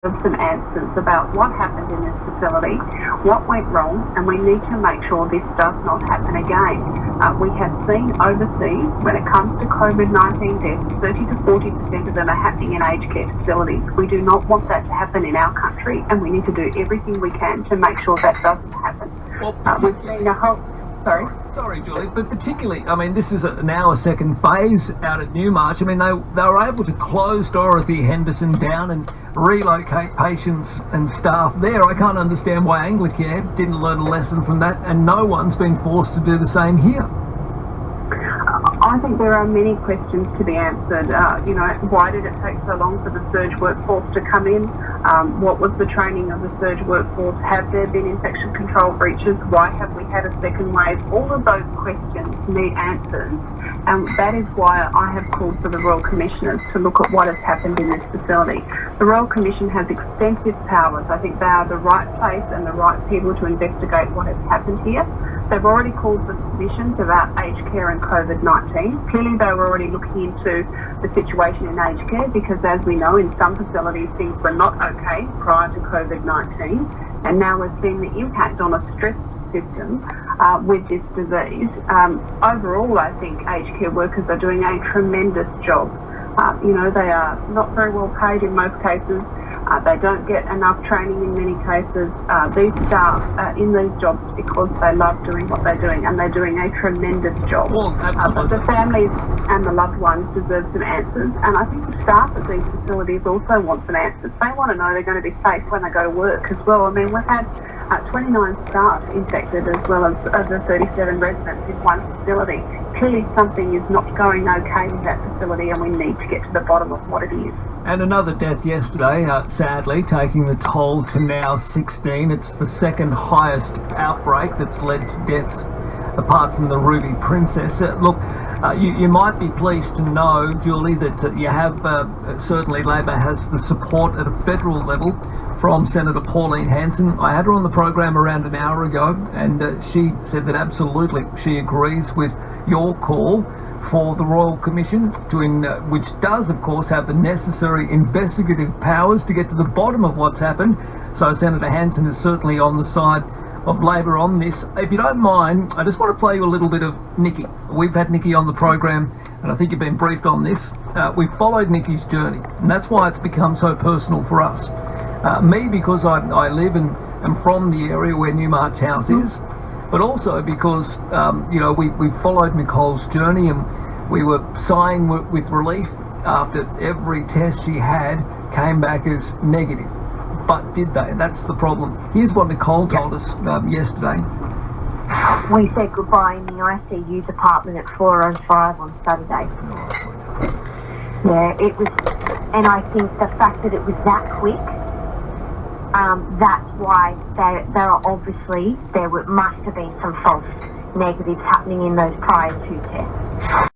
some answers about what happened in this facility, what went wrong, and we need to make sure this does not happen again. We have seen overseas, when it comes to COVID-19 deaths, 30 to 40% of them are happening in aged care facilities. We do not want that to happen in our country, and we need to do everything we can to make sure that doesn't happen. We've seen a whole... Sorry, Julie, but particularly, I mean, this is now a second phase out at Newmarch. I mean, they were able to close Dorothy Henderson down and relocate patients and staff there. I can't understand why Anglicare didn't learn a lesson from that, and no one's been forced to do the same here. I think there are many questions to be answered. Why did it take so long for the surge workforce to come in? What was the training of the surge workforce? Have there been infection control breaches? Why have we had a second wave? All of those questions need answers, and that is why I have called for the Royal Commissioners to look at what has happened in this facility. The Royal Commission has extensive powers. I think they are the right place and the right people to investigate what has happened here. They've already called for submissions about aged care and COVID-19. Clearly, they were already looking into the situation in aged care because, as we know, in some facilities things were not okay prior to COVID-19, and now we're seeing the impact on a stressed system with this disease. Overall, I think aged care workers are doing a tremendous job. They are not very well paid in most cases. They don't get enough training in many cases. These staff are in these jobs because they love doing what they're doing, and they're doing a tremendous job. Well, but the families and the loved ones deserve some answers, and I think the staff at these facilities also want some answers. They want to know they're going to be safe when they go to work as well. I mean, we've had 29 staff infected as well as the 37 residents in one facility. Clearly something is not going okay with that facility, and we need to get to the bottom of what it is. And another death yesterday, sadly, taking the toll to now 16. It's the second highest outbreak that's led to deaths, apart from the Ruby Princess. You might be pleased to know, Julie, that you have, certainly Labor has the support at a federal level from Senator Pauline Hanson. I had her on the program around an hour ago, and she said that absolutely she agrees with your call for the Royal Commission, which does, of course, have the necessary investigative powers to get to the bottom of what's happened. So Senator Hanson is certainly on the side of Labor on this. If you don't mind, I just want to play you a little bit of Nikki. We've had Nikki on the program, and I think you've been briefed on this. We've followed Nikki's journey, and that's why it's become so personal for us. Me, because I live and am from the area where Newmarch House is, but also because we followed Nicole's journey, and we were sighing with relief after every test she had came back as negative. But did they? That's the problem. Here's what Nicole told us yesterday. We said goodbye in the ICU department at 4:05 on Saturday. Yeah, it was, and I think the fact that it was that quick, that's why there must have been some false negatives happening in those prior two tests.